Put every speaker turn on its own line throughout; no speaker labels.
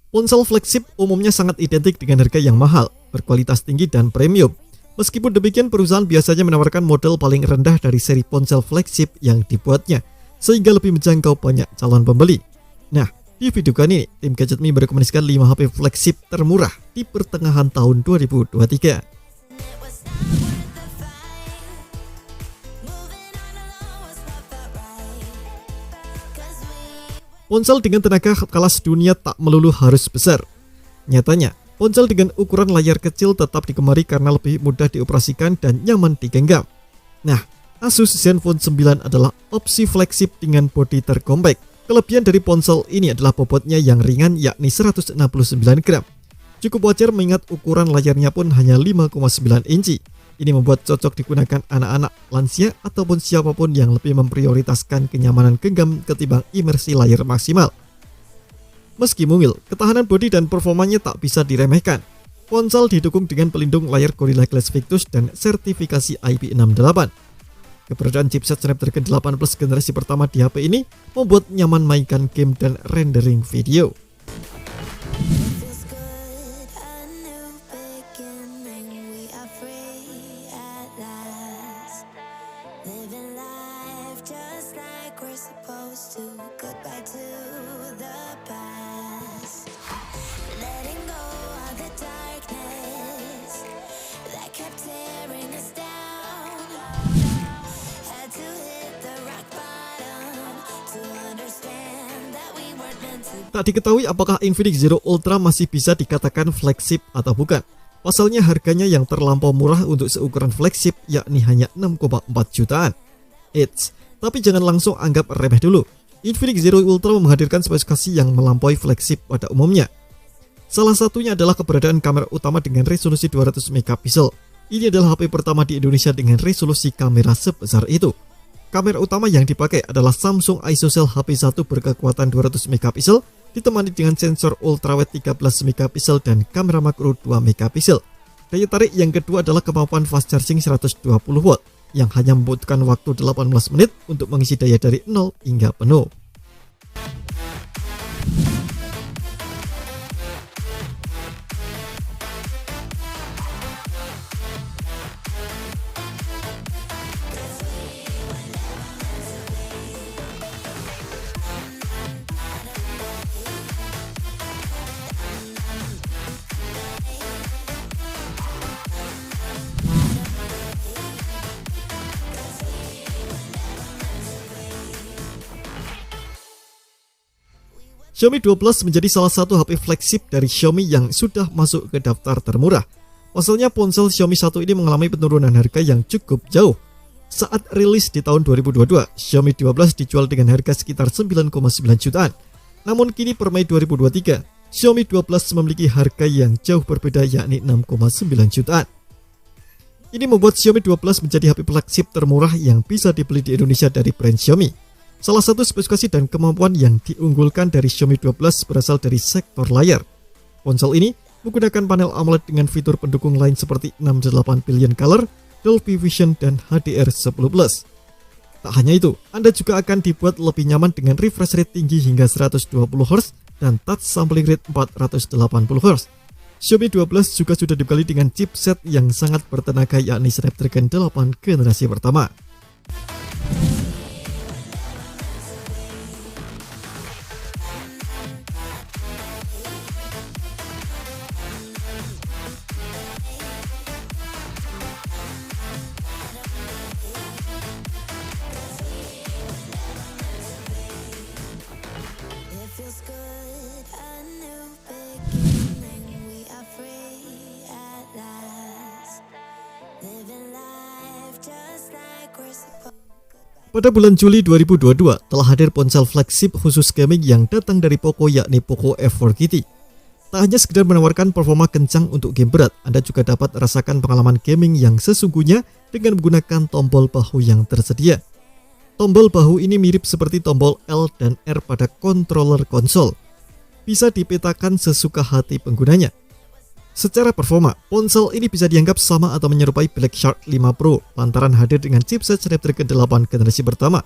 Ponsel flagship umumnya sangat identik dengan harga yang mahal, berkualitas tinggi dan premium. Meskipun demikian, perusahaan biasanya menawarkan model paling rendah dari seri ponsel flagship yang dibuatnya, sehingga lebih menjangkau banyak calon pembeli. Nah, di video kali ini, tim Gadget Me merekomendasikan 5 HP flagship termurah di pertengahan tahun 2023. Ponsel dengan tenaga kelas dunia tak melulu harus besar. Nyatanya, ponsel dengan ukuran layar kecil tetap digemari karena lebih mudah dioperasikan dan nyaman digenggam. Nah, Asus Zenfone 9 adalah opsi flagship dengan bodi terkompact. Kelebihan dari ponsel ini adalah bobotnya yang ringan, yakni 169 gram. Cukup wajar mengingat ukuran layarnya pun hanya 5,9 inci. Ini membuat cocok digunakan anak-anak, lansia, ataupun siapapun yang lebih memprioritaskan kenyamanan genggam ketimbang imersi layar maksimal. Meski mungil, ketahanan bodi dan performanya tak bisa diremehkan. Ponsel didukung dengan pelindung layar Gorilla Glass Victus dan sertifikasi IP68. Keberadaan chipset Snapdragon 8 Plus generasi pertama di HP ini membuat nyaman mainkan game dan rendering video. Tak diketahui apakah Infinix Zero Ultra masih bisa dikatakan flagship atau bukan. Pasalnya harganya yang terlampau murah untuk seukuran flagship, yakni hanya 6,4 jutaan. Eits, tapi jangan langsung anggap remeh dulu. Infinix Zero Ultra menghadirkan spesifikasi yang melampaui flagship pada umumnya. Salah satunya adalah keberadaan kamera utama dengan resolusi 200 megapiksel. Ini adalah HP pertama di Indonesia dengan resolusi kamera sebesar itu. Kamera utama yang dipakai adalah Samsung ISOCELL HP1 berkekuatan 200 megapiksel ditemani dengan sensor ultrawide 13 megapiksel dan kamera makro 2 megapiksel. Daya tarik yang kedua adalah kemampuan fast charging 120 watt yang hanya membutuhkan waktu 18 menit untuk mengisi daya dari 0 hingga penuh. Xiaomi 12 menjadi salah satu HP flagship dari Xiaomi yang sudah masuk ke daftar termurah. Pasalnya ponsel Xiaomi 1 ini mengalami penurunan harga yang cukup jauh. Saat rilis di tahun 2022, Xiaomi 12 dijual dengan harga sekitar 9,9 jutaan. Namun kini per Mei 2023, Xiaomi 12 memiliki harga yang jauh berbeda, yakni 6,9 jutaan. Ini membuat Xiaomi 12 menjadi HP flagship termurah yang bisa dibeli di Indonesia dari brand Xiaomi. Salah satu spesifikasi dan kemampuan yang diunggulkan dari Xiaomi 12 berasal dari sektor layar. Ponsel ini menggunakan panel AMOLED dengan fitur pendukung lain seperti 68 billion color, Dolby Vision, dan HDR10+. Tak hanya itu, Anda juga akan dibuat lebih nyaman dengan refresh rate tinggi hingga 120Hz dan touch sampling rate 480Hz. Xiaomi 12 juga sudah dibekali dengan chipset yang sangat bertenaga, yakni Snapdragon 8 generasi pertama. Pada bulan Juli 2022 telah hadir ponsel flagship khusus gaming yang datang dari Poco, yakni Poco F4 Kitty. Tak hanya sekedar menawarkan performa kencang untuk game berat, Anda juga dapat merasakan pengalaman gaming yang sesungguhnya dengan menggunakan tombol bahu yang tersedia. Tombol bahu ini mirip seperti tombol L dan R pada controller konsol. Bisa dipetakan sesuka hati penggunanya. Secara performa, ponsel ini bisa dianggap sama atau menyerupai Black Shark 5 Pro lantaran hadir dengan chipset Snapdragon 8 generasi pertama.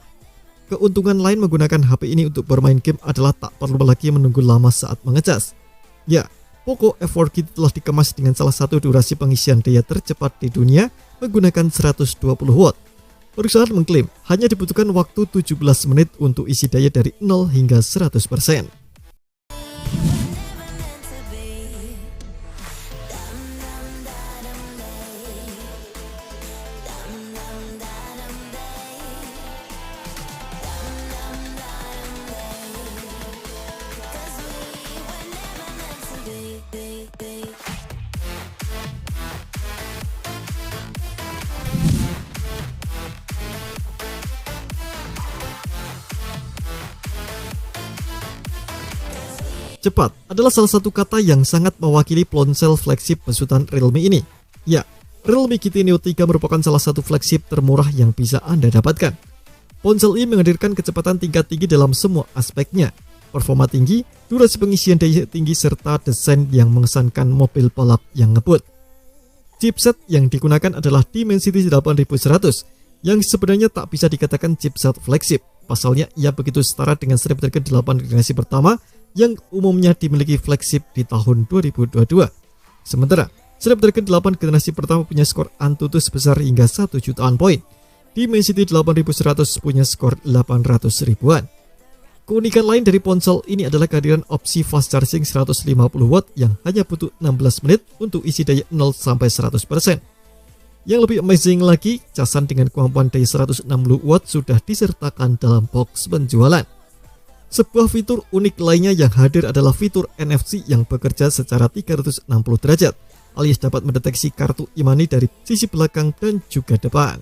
Keuntungan lain menggunakan HP ini untuk bermain game adalah tak perlu lagi menunggu lama saat mengecas. Ya, Poco F4 Kit telah dikemas dengan salah satu durasi pengisian daya tercepat di dunia menggunakan 120 watt. Perusahaan mengklaim hanya dibutuhkan waktu 17 menit untuk isi daya dari 0 hingga 100%. Cepat adalah salah satu kata yang sangat mewakili ponsel flagship besutan Realme ini. Ya, Realme GT Neo 3 merupakan salah satu flagship termurah yang bisa Anda dapatkan. Ponsel ini menghadirkan kecepatan tingkat tinggi dalam semua aspeknya, performa tinggi, durasi pengisian daya tinggi, serta desain yang mengesankan mobil balap yang ngebut. Chipset yang digunakan adalah Dimensity 8100, yang sebenarnya tak bisa dikatakan chipset flagship. Pasalnya, ia begitu setara dengan Snapdragon 8 generasi pertama yang umumnya dimiliki flagship di tahun 2022. Sementara, Snapdragon 8 generasi pertama punya skor Antutu sebesar hingga 1 jutaan poin. Dimensity 8100 punya skor 800 ribuan. Keunikan lain dari ponsel ini adalah kehadiran opsi fast charging 150 watt yang hanya butuh 16 menit untuk isi daya 0-100%. Yang lebih amazing lagi, casan dengan kemampuan daya 160 watt sudah disertakan dalam box penjualan. Sebuah fitur unik lainnya yang hadir adalah fitur NFC yang bekerja secara 360 derajat, alias dapat mendeteksi kartu e-money dari sisi belakang dan juga depan.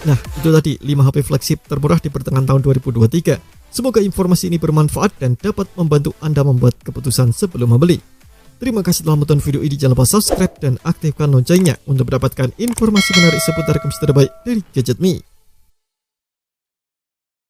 Nah, itu tadi 5 HP flagship termurah di pertengahan tahun 2023. Semoga informasi ini bermanfaat dan dapat membantu Anda membuat keputusan sebelum membeli. Terima kasih telah menonton video ini. Jangan lupa subscribe dan aktifkan loncengnya untuk mendapatkan informasi menarik seputar komputer terbaik dari Gadget Me.